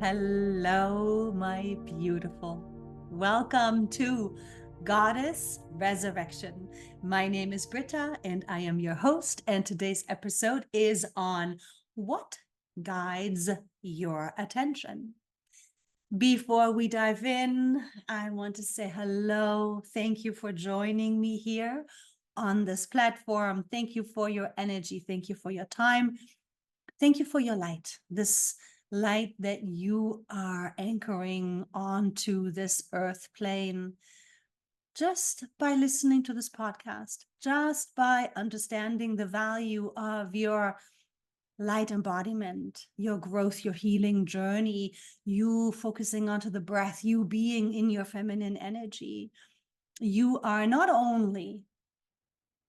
Hello, my beautiful. Welcome to Goddess Resurrection. My name is Britta and I am your host. And today's episode is on what guides your attention. Before we dive in, I want to say hello. Thank you for joining me here on this platform. Thank you for your energy. Thank you for your time. Thank you for your light, this light that you are anchoring onto this earth plane just by listening to this podcast, just by understanding the value of your light embodiment, your growth, your healing journey, you focusing onto the breath, you being in your feminine energy. You are not only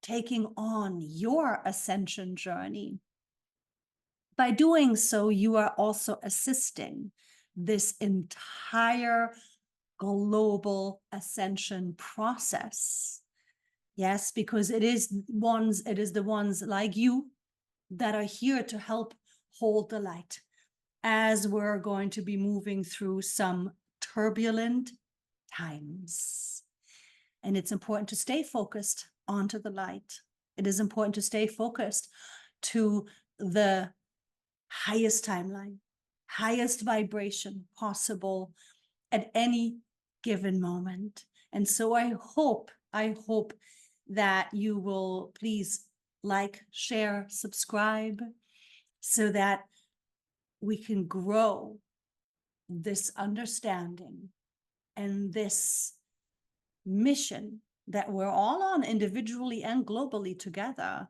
taking on your ascension journey, by doing so, you are also assisting this entire global ascension process. Yes, because it is the ones like you that are here to help hold the light as we're going to be moving through some turbulent times. And it's important to stay focused onto the light. It is important to stay focused to the highest timeline, highest vibration possible at any given moment. And so I hope that you will please like, share, subscribe so that we can grow this understanding and this mission that we're all on individually and globally together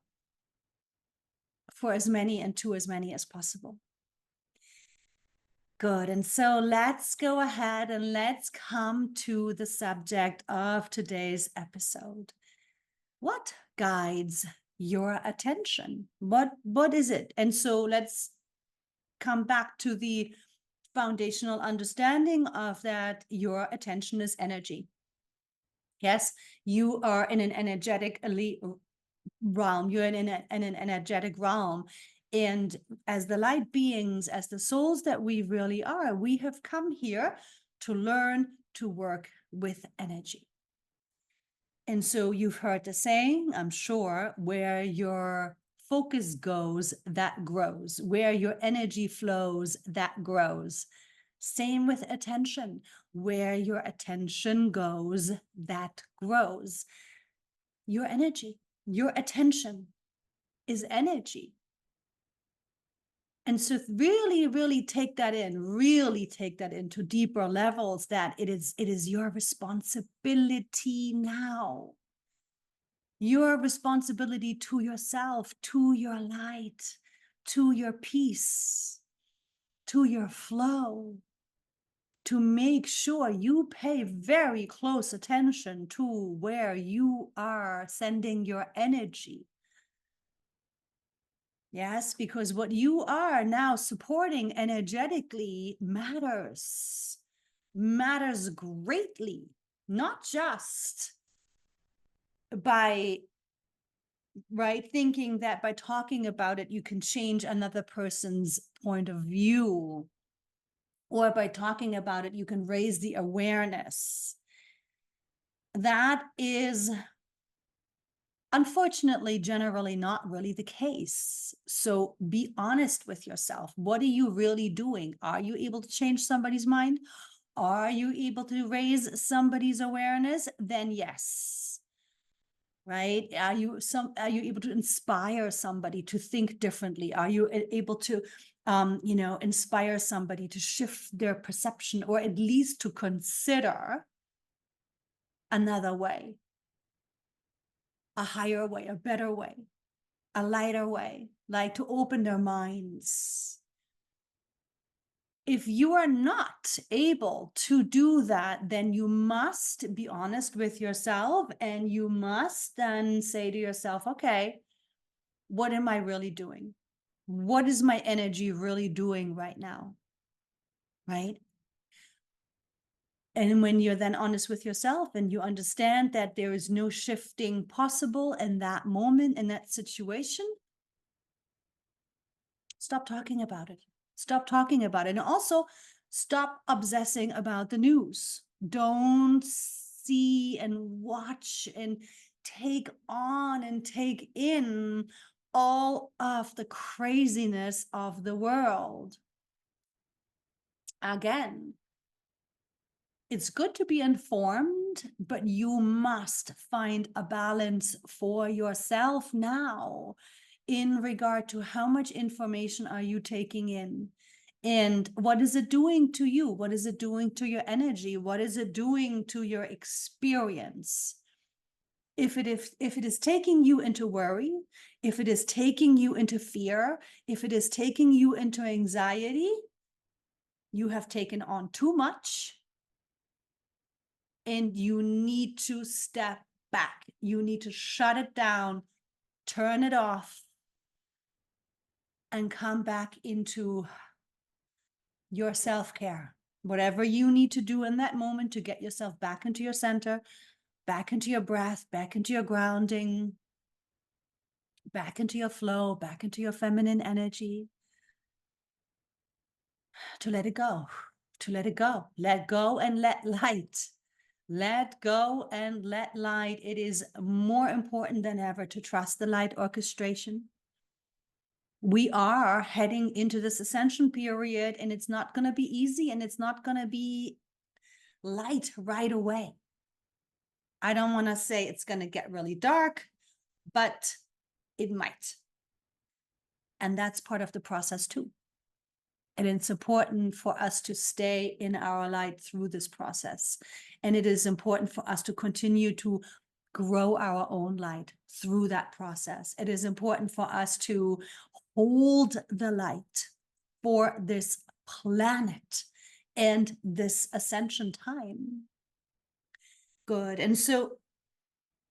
for as many and to as many as possible. Good. And so let's go ahead and let's come to the subject of today's episode. What guides your attention? What is it? And so let's come back to the foundational understanding of that your attention is energy. Yes, you are in an energetic elite realm. You're in an energetic realm. And as the light beings, as the souls that we really are, we have come here to learn to work with energy. And so you've heard the saying, I'm sure, where your focus goes, that grows. Where your energy flows, that grows. Same with attention. Where your attention goes, that grows. Your energy, your attention is energy. And so really take that into deeper levels, that it is your responsibility now. Your responsibility to yourself, to your light, to your peace, to your flow, to make sure you pay very close attention to where you are sending your energy. Yes, because what you are now supporting energetically matters greatly, not just by thinking that by talking about it, you can change another person's point of view, or by talking about it, you can raise the awareness. That is unfortunately, generally not really the case. So be honest with yourself. What are you really doing? Are you able to change somebody's mind? Are you able to raise somebody's awareness? Then yes. Right? Are you able to inspire somebody to think differently? Are you able to inspire somebody to shift their perception, or at least to consider another way? A higher way, a better way, a lighter way, like to open their minds. If you are not able to do that, then you must be honest with yourself, and you must then say to yourself, okay, what am I really doing? What is my energy really doing right now? Right? And when you're then honest with yourself and you understand that there is no shifting possible in that moment, in that situation, stop talking about it. Stop talking about it. And also Stop obsessing about the news. Don't see and watch and take on and take in all of the craziness of the world. Again, it's good to be informed, but you must find a balance for yourself now in regard to how much information are you taking in, and what is it doing to you? What is it doing to your energy? What is it doing to your experience? If it is taking you into worry, if it is taking you into fear, if it is taking you into anxiety, you have taken on too much. And you need to step back. You need to shut it down, turn it off, and come back into your self-care. Whatever you need to do in that moment to get yourself back into your center, back into your breath, back into your grounding, back into your flow, back into your feminine energy, to let it go, to let it go. Let go and let light. Let go and let light. It is more important than ever to trust the light orchestration. We are heading into this ascension period, and it's not going to be easy, and it's not going to be light right away. I don't want to say it's going to get really dark, but it might. And that's part of the process too. And it's important for us to stay in our light through this process. And it is important for us to continue to grow our own light through that process. It is important for us to hold the light for this planet and this ascension time. Good. And so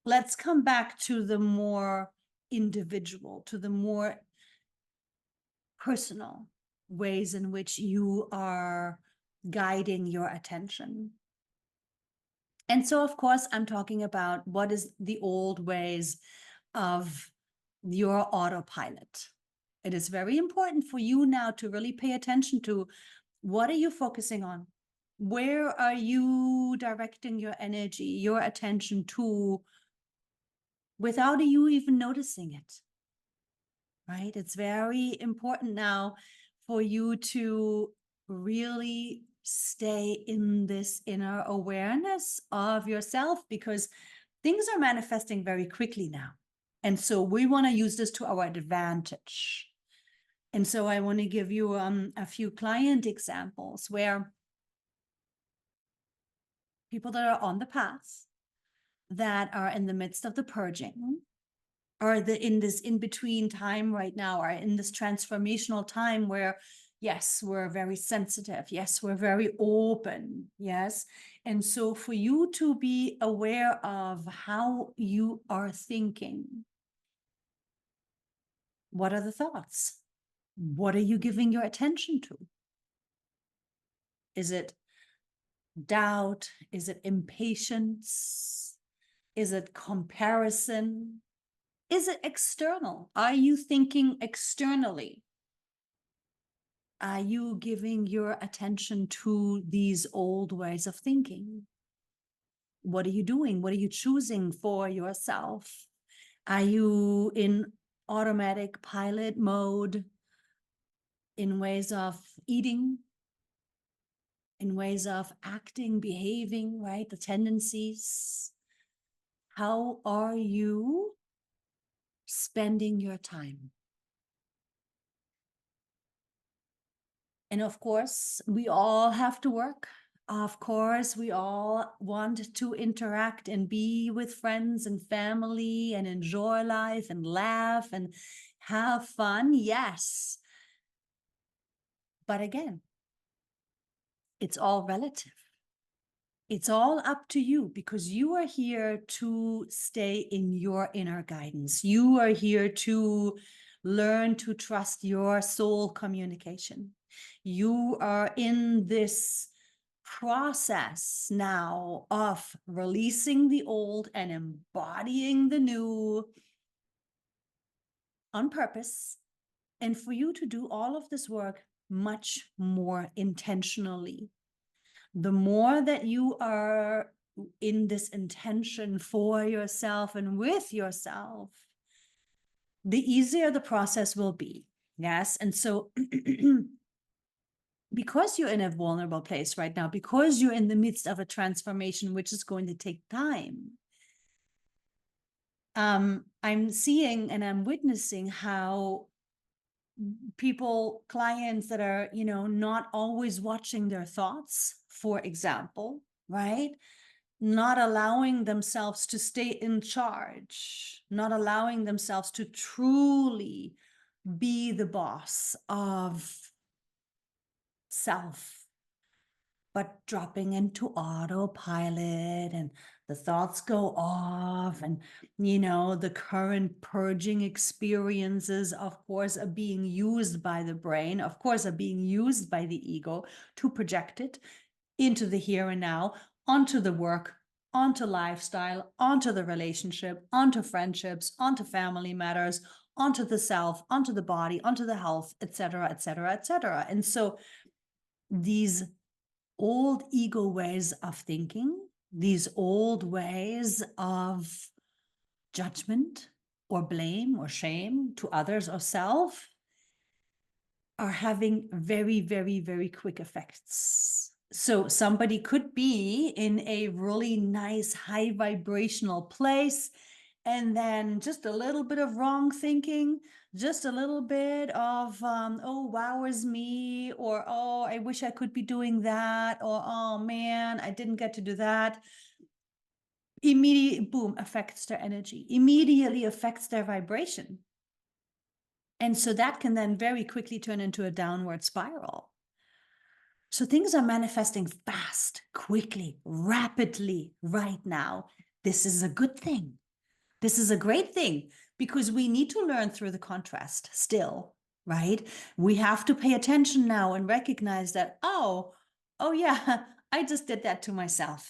let's come back to the more individual, to the more personal ways in which you are guiding your attention. And so, of course, I'm talking about what is the old ways of your autopilot. It is very important for you now to really pay attention to what are you focusing on? Where are you directing your energy, your attention to, without you even noticing it? Right? It's very important now for you to really stay in this inner awareness of yourself, because things are manifesting very quickly now. And so we want to use this to our advantage. And so I want to give you a few client examples where people that are on the path, that are in the midst of the purging, are in this in-between time right now, are in this transformational time where, yes, we're very sensitive. Yes, we're very open. Yes. And so for you to be aware of how you are thinking, what are the thoughts? What are you giving your attention to? Is it doubt? Is it impatience? Is it comparison? Is it external? Are you thinking externally? Are you giving your attention to these old ways of thinking? What are you doing? What are you choosing for yourself? Are you in automatic pilot mode, in ways of eating, in ways of acting, behaving, right? The tendencies. How are you spending your time? And of course, we all have to work. Of course, we all want to interact and be with friends and family and enjoy life and laugh and have fun. Yes. But again, it's all relative. It's all up to you, because you are here to stay in your inner guidance. You are here to learn to trust your soul communication. You are in this process now of releasing the old and embodying the new on purpose. And for you to do all of this work, much more intentionally. The more that you are in this intention for yourself and with yourself, the easier the process will be. Yes. And so because you're in a vulnerable place right now, because you're in the midst of a transformation, which is going to take time, I'm seeing and I'm witnessing how people, clients that are, not always watching their thoughts, for example, right? Not allowing themselves to stay in charge, not allowing themselves to truly be the boss of self, but dropping into autopilot, and the thoughts go off, and the current purging experiences, of course, are being used by the brain, of course, are being used by the ego to project it into the here and now, onto the work, onto lifestyle, onto the relationship, onto friendships, onto family matters, onto the self, onto the body, onto the health, etc., etc., etc. And so these old ego ways of thinking, these old ways of judgment or blame or shame to others or self, are having very, very, very quick effects. So somebody could be in a really nice, high vibrational place, and then just a little bit of wrong thinking, just a little bit of, oh, wow is me, or, oh, I wish I could be doing that, or, oh man, I didn't get to do that. Immediately, boom, affects their energy, immediately affects their vibration. And so that can then very quickly turn into a downward spiral. So things are manifesting fast, quickly, rapidly right now. This is a good thing. This is a great thing, because we need to learn through the contrast still, right? We have to pay attention now and recognize that, oh yeah, I just did that to myself.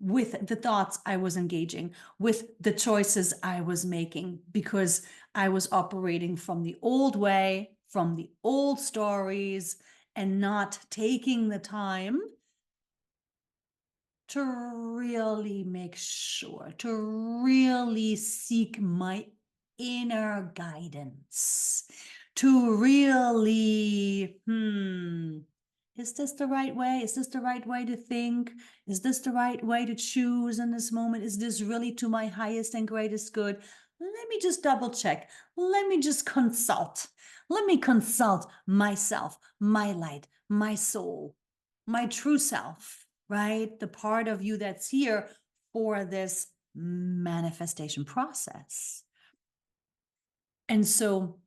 With the thoughts I was engaging, with the choices I was making, because I was operating from the old way, from the old stories, and not taking the time to really make sure, to really seek my inner guidance, to really, is this the right way? Is this the right way to think? Is this the right way to choose in this moment? Is this really to my highest and greatest good? Let me just double check. Let me just consult. Let me consult myself, my light, my soul, my true self, right? The part of you that's here for this manifestation process. And so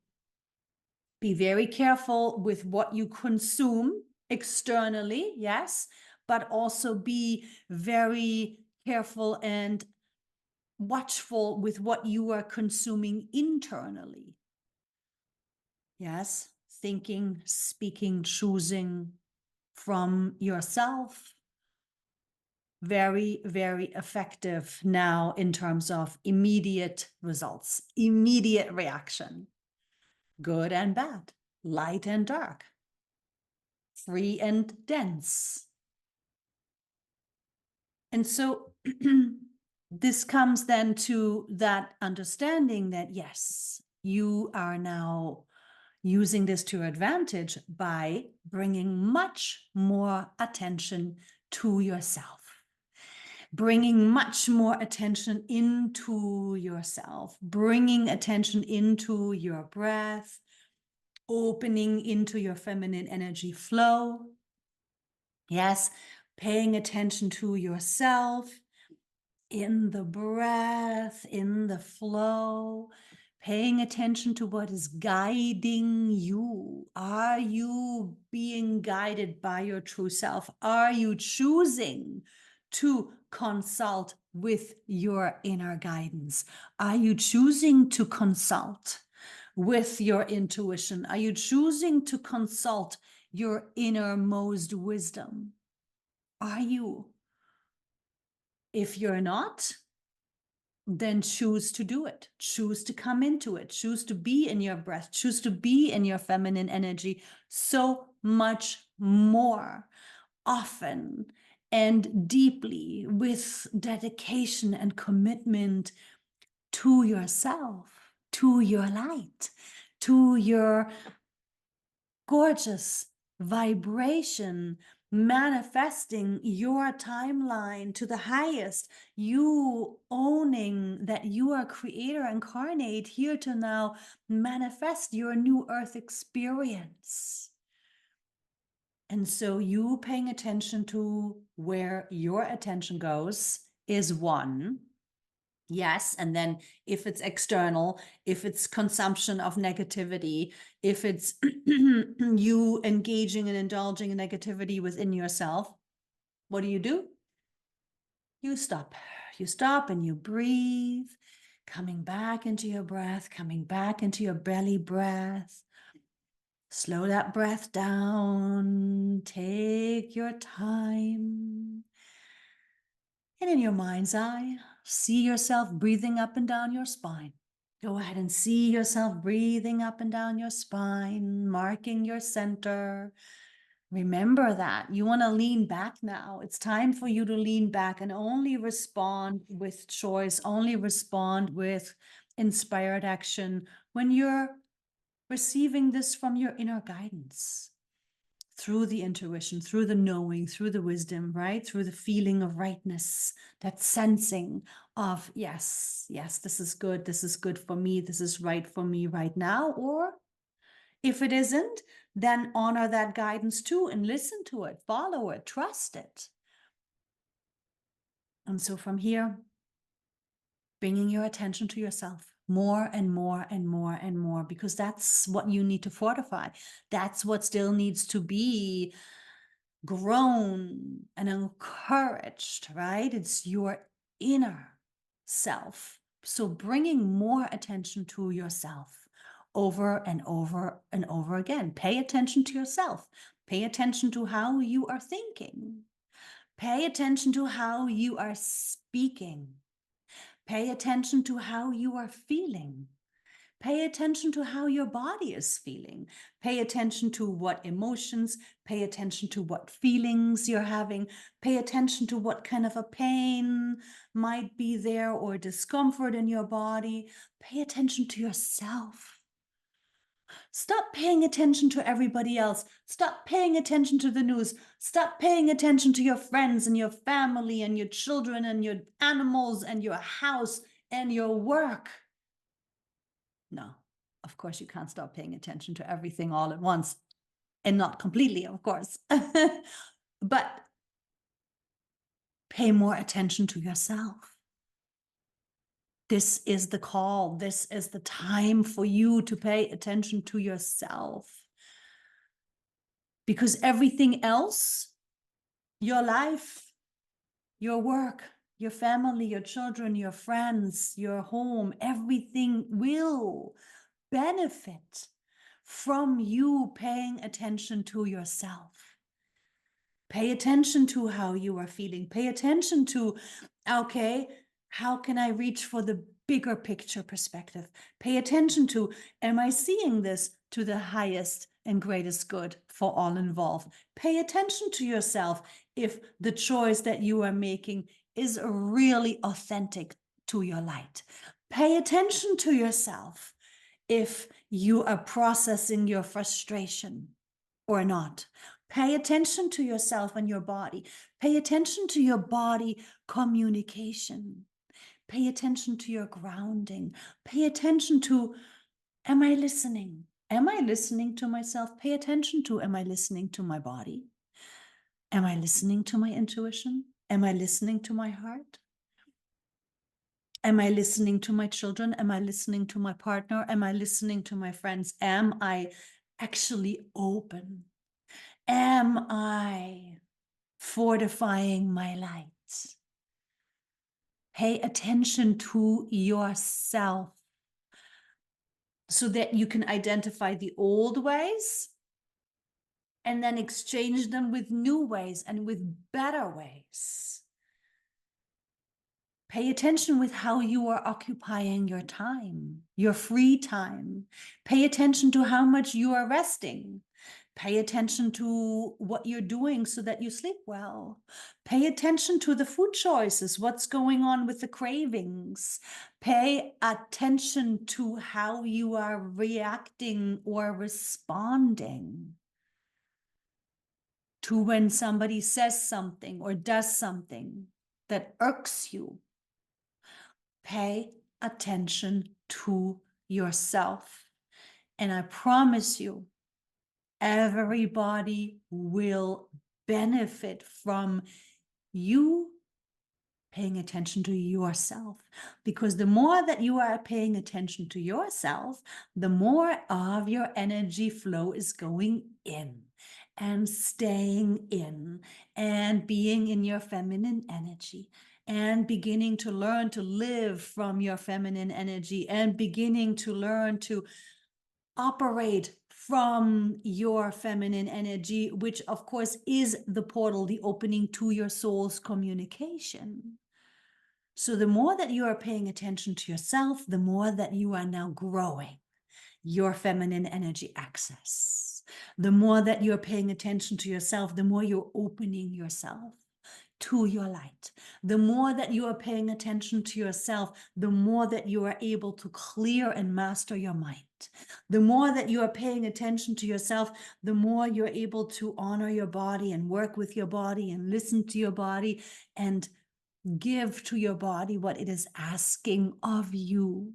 be very careful with what you consume externally, yes, but also be very careful and watchful with what you are consuming internally. Yes, thinking, speaking, choosing from yourself. Very, very effective now in terms of immediate results, immediate reaction, good and bad, light and dark, free and dense. And so this comes then to that understanding that, yes, you are now using this to your advantage by bringing much more attention to yourself, bringing much more attention into yourself, bringing attention into your breath, opening into your feminine energy flow. Yes, paying attention to yourself in the breath, in the flow, paying attention to what is guiding you. Are you being guided by your true self? Are you choosing to consult with your inner guidance? Are you choosing to consult with your intuition? Are you choosing to consult your innermost wisdom? Are you? If you're not, then choose to do it. Choose to come into it. Choose to be in your breath. Choose to be in your feminine energy so much more often and deeply, with dedication and commitment to yourself, to your light, to your gorgeous vibration, manifesting your timeline to the highest, you owning that you are creator incarnate here to now manifest your new earth experience. And so you paying attention to where your attention goes is one. Yes. And then if it's external, if it's consumption of negativity, if it's you engaging and indulging in negativity within yourself, what do? You stop. You stop and you breathe, coming back into your breath, coming back into your belly breath. Slow that breath down. Take your time. And in your mind's eye, see yourself breathing up and down your spine. Go ahead and see yourself breathing up and down your spine, marking your center. Remember that. You want to lean back now. It's time for you to lean back and only respond with choice, only respond with inspired action when you're receiving this from your inner guidance, through the intuition, through the knowing, through the wisdom, right? Through the feeling of rightness, that sensing of, yes, this is good for me, this is right for me right now. Or if it isn't, then honor that guidance too and listen to it, follow it, trust it. And so from here, bringing your attention to yourself more and more and more and more, because that's what you need to fortify. That's what still needs to be grown and encouraged, right? It's your inner self. So bringing more attention to yourself over and over and over again. Pay attention to yourself. Pay attention to how you are thinking. Pay attention to how you are speaking. Pay attention to how you are feeling. Pay attention to how your body is feeling. Pay attention to what emotions, pay attention to what feelings you're having. Pay attention to what kind of a pain might be there or discomfort in your body. Pay attention to yourself. Stop paying attention to everybody else. Stop paying attention to the news. Stop paying attention to your friends and your family and your children and your animals and your house and your work. No, of course, you can't stop paying attention to everything all at once, and not completely, of course. But pay more attention to yourself. This is the call. This is the time for you to pay attention to yourself. Because everything else, your life, your work, your family, your children, your friends, your home, everything will benefit from you paying attention to yourself. Pay attention to how you are feeling. Pay attention to, okay, how can I reach for the bigger picture perspective? Pay attention to, am I seeing this to the highest and greatest good for all involved? Pay attention to yourself if the choice that you are making is really authentic to your light. Pay attention to yourself if you are processing your frustration or not. Pay attention to yourself and your body. Pay attention to your body communication. Pay attention to your grounding. Pay attention to, am I listening? Am I listening to myself? Pay attention to, am I listening to my body? Am I listening to my intuition? Am I listening to my heart? Am I listening to my children? Am I listening to my partner? Am I listening to my friends? Am I actually open? Am I fortifying my light? Pay attention to yourself so that you can identify the old ways and then exchange them with new ways and with better ways. Pay attention with how you are occupying your time, your free time. Pay attention to how much you are resting. Pay attention to what you're doing so that you sleep well. Pay attention to the food choices, what's going on with the cravings. Pay attention to how you are reacting or responding to when somebody says something or does something that irks you. Pay attention to yourself. And I promise you, everybody will benefit from you paying attention to yourself. Because the more that you are paying attention to yourself, the more of your energy flow is going in and staying in and being in your feminine energy and beginning to learn to live from your feminine energy and beginning to learn to operate from your feminine energy, which of course is the portal, the opening to your soul's communication. So the more that you are paying attention to yourself, the more that you are now growing your feminine energy access. The more that you're paying attention to yourself, the more you're opening yourself to your light. The more that you are paying attention to yourself, the more that you are able to clear and master your mind. The more that you are paying attention to yourself, the more you're able to honor your body and work with your body and listen to your body and give to your body what it is asking of you.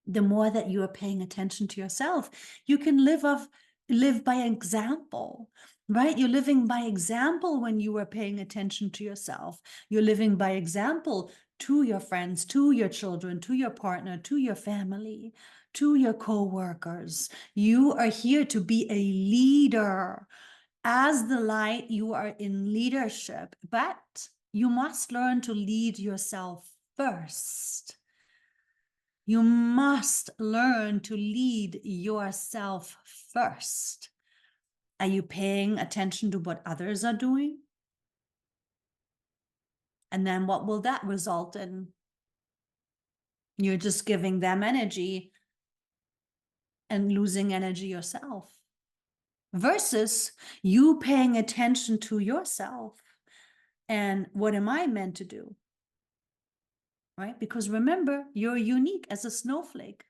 The more that you are paying attention to yourself, you can live by example, right? You're living by example when you are paying attention to yourself. You're living by example to your friends, to your children, to your partner, to your family, to your co-workers. You are here to be a leader. As the light, you are in leadership, but you must learn to lead yourself first. You must learn to lead yourself first. Are you paying attention to what others are doing? And then what will that result in? You're just giving them energy and losing energy yourself. Versus you paying attention to yourself and what am I meant to do? Right? Because remember, you're unique as a snowflake.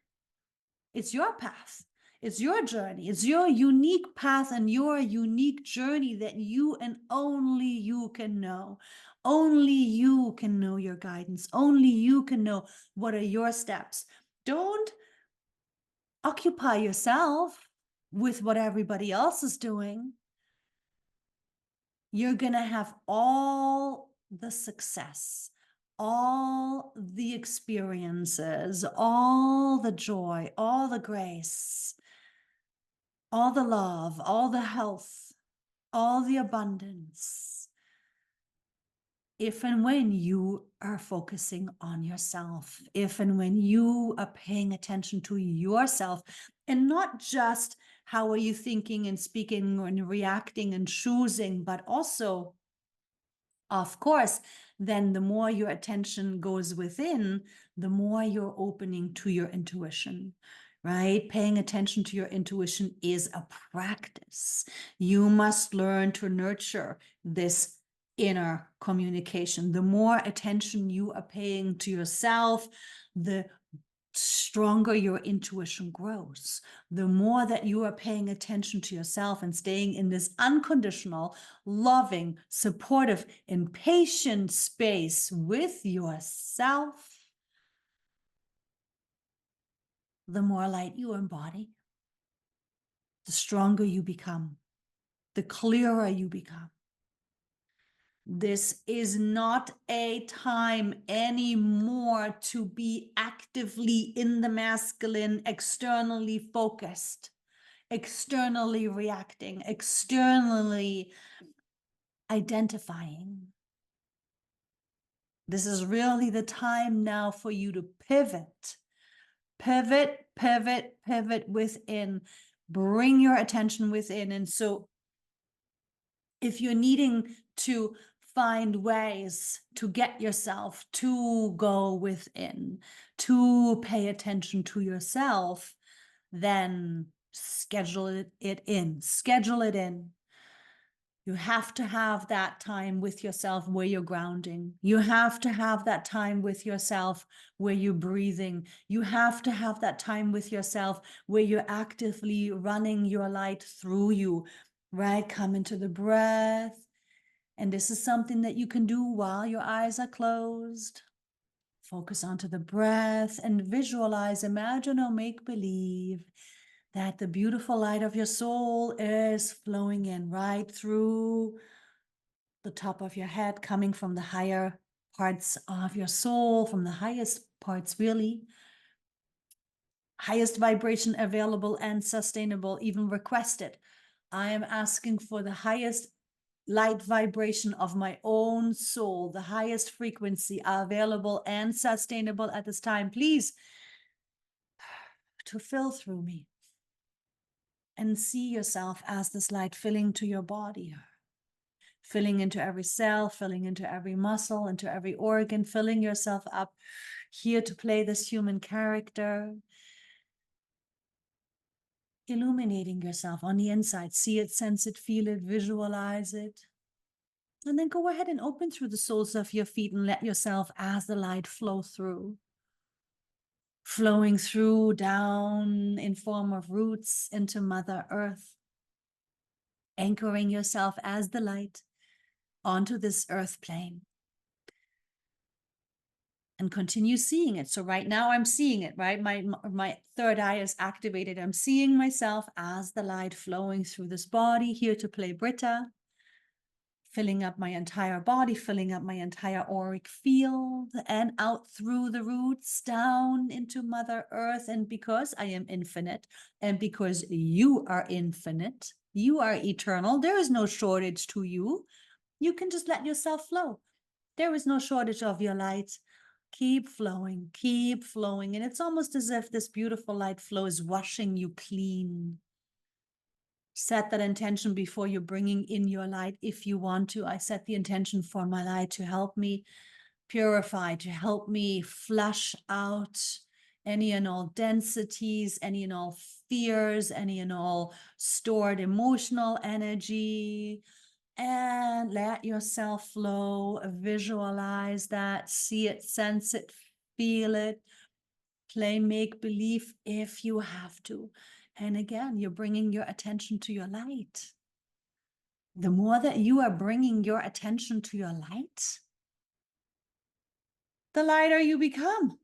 It's your path. It's your journey. It's your unique path and your unique journey that you and only you can know. Only you can know your guidance. Only you can know what are your steps. Don't occupy yourself with what everybody else is doing. You're going to have all the success, all the experiences, all the joy, all the grace, all the love, all the health, all the abundance, if and when you are focusing on yourself, if and when you are paying attention to yourself, and not just how are you thinking and speaking and reacting and choosing, but also, of course, then the more your attention goes within, the more you're opening to your intuition, right? Paying attention to your intuition is a practice. You must learn to nurture this inner communication. The more attention you are paying to yourself, the stronger your intuition grows. The more that you are paying attention to yourself and staying in this unconditional, loving, supportive, and patient space with yourself, the more light you embody, the stronger you become, the clearer you become. This is not a time anymore to be actively in the masculine, externally focused, externally reacting, externally identifying. This is really the time now for you to pivot, pivot, pivot, pivot within, bring your attention within. And so if you're needing to find ways to get yourself to go within, to pay attention to yourself, then schedule it in. Schedule it in. You have to have that time with yourself where you're grounding. You have to have that time with yourself where you're breathing. You have to have that time with yourself where you're actively running your light through you, right? Come into the breath. And this is something that you can do while your eyes are closed. Focus onto the breath and visualize, imagine, or make believe that the beautiful light of your soul is flowing in right through the top of your head, coming from the higher parts of your soul, from the highest parts, really. Highest vibration available and sustainable, even requested. I am asking for the highest light vibration of my own soul, the highest frequency available and sustainable at this time, please, to fill through me. And see yourself as this light filling to your body, filling into every cell, filling into every muscle, into every organ, filling yourself up, here to play this human character, illuminating yourself on the inside. See it, sense it, feel it, visualize it. And then go ahead and open through the soles of your feet and let yourself, as the light, flow through. Flowing through down in form of roots into Mother Earth. Anchoring yourself as the light onto this earth plane. And continue seeing it. So right now I'm seeing it, right? My third eye is activated. I'm seeing myself as the light flowing through this body, here to play Britta. Filling up my entire body, filling up my entire auric field, and out through the roots, down into Mother Earth. And because I am infinite, and because you are infinite, you are eternal, there is no shortage to you. You can just let yourself flow. There is no shortage of your light. Keep flowing, and it's almost as if this beautiful light flow is washing you clean. Set that intention before you're bringing in your light if you want to. I set the intention for my light to help me purify, to help me flush out any and all densities, any and all fears, any and all stored emotional energy. And let yourself flow, visualize that, see it, sense it, feel it, play make-believe if you have to. And again, you're bringing your attention to your light. The more that you are bringing your attention to your light, the lighter you become.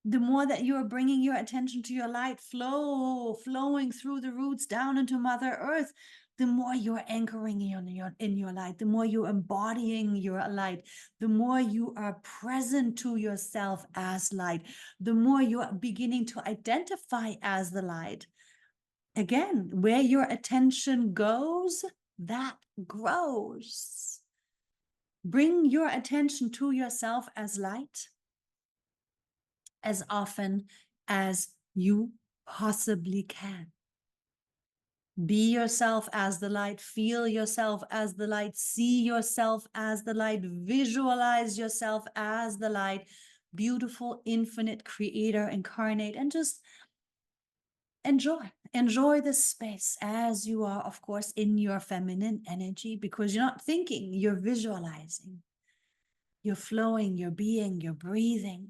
The more that you are bringing your attention to your light, flowing through the roots down into Mother Earth, the more you're anchoring in your light, the more you're embodying your light, the more you are present to yourself as light, the more you are beginning to identify as the light. Again, where your attention goes, that grows. Bring your attention to yourself as light as often as you possibly can. Be yourself as the light, feel yourself as the light, see yourself as the light, visualize yourself as the light, beautiful, infinite creator incarnate, and just enjoy this space as you are, of course, in your feminine energy, because you're not thinking, you're visualizing, you're flowing, you're being, you're breathing.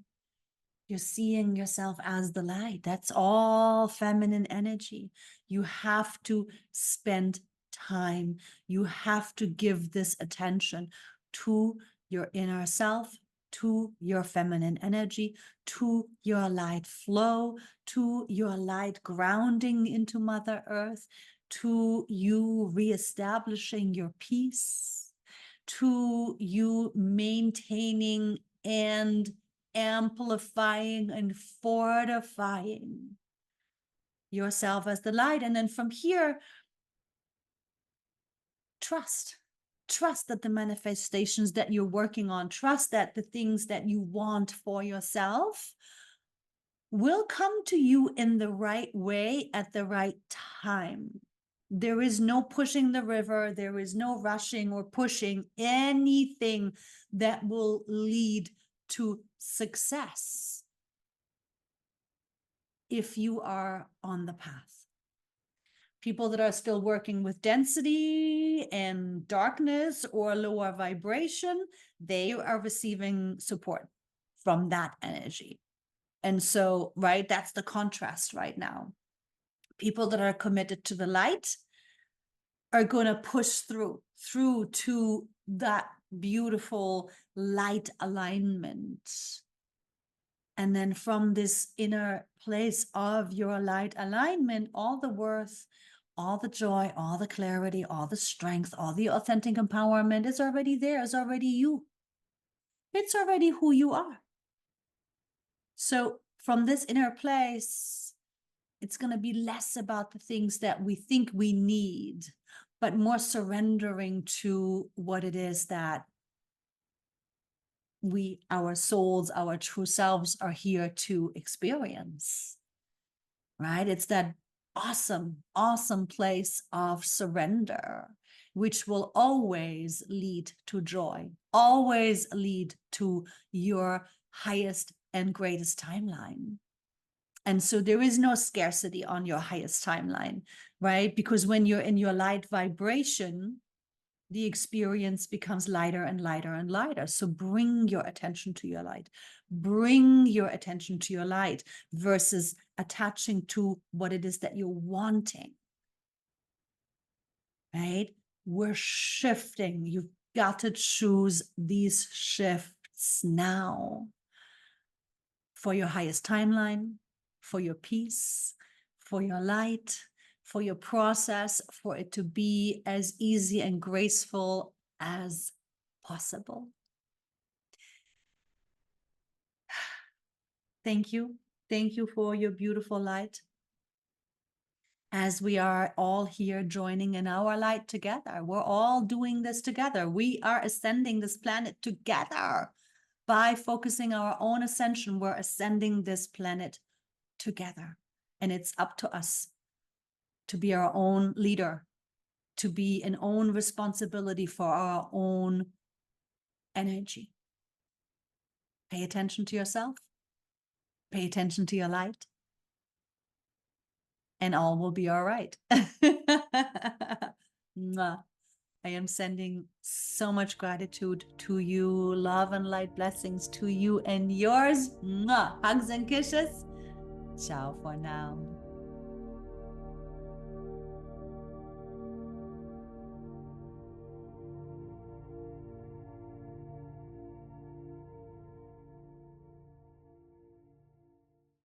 You're seeing yourself as the light. That's all feminine energy. You have to spend time. You have to give this attention to your inner self, to your feminine energy, to your light flow, to your light grounding into Mother Earth, to you reestablishing your peace, to you maintaining and amplifying and fortifying yourself as the light. And then from here, trust that the manifestations that you're working on, trust that the things that you want for yourself will come to you in the right way at the right time. There is no pushing the river. There is no rushing or pushing anything that will lead to success if you are on the path. People that are still working with density and darkness or lower vibration, they are receiving support from that energy. And so, right, that's the contrast right now. People that are committed to the light are going to push through to that beautiful light alignment. And then from this inner place of your light alignment, all the worth, all the joy, all the clarity, all the strength, all the authentic empowerment is already there, is already you. It's already who you are. So from this inner place, it's going to be less about the things that we think we need, but more surrendering to what it is that our souls, our true selves are here to experience, right? It's that awesome, awesome place of surrender, which will always lead to joy, always lead to your highest and greatest timeline. And so there is no scarcity on your highest timeline, right? Because when you're in your light vibration, the experience becomes lighter and lighter and lighter. So bring your attention to your light. Bring your attention to your light versus attaching to what it is that you're wanting, right? We're shifting. You've got to choose these shifts now for your highest timeline, for your peace, for your light, for your process, for it to be as easy and graceful as possible. Thank you. Thank you for your beautiful light. As we are all here joining in our light together, we're all doing this together. We are ascending this planet together. By focusing our own ascension, we're ascending this planet together. And it's up to us to be our own leader, to be an own responsibility for our own energy. Pay attention to yourself. Pay attention to your light. And all will be all right. I am sending so much gratitude to you. Love and light blessings to you and yours. Hugs and kisses. Ciao for now.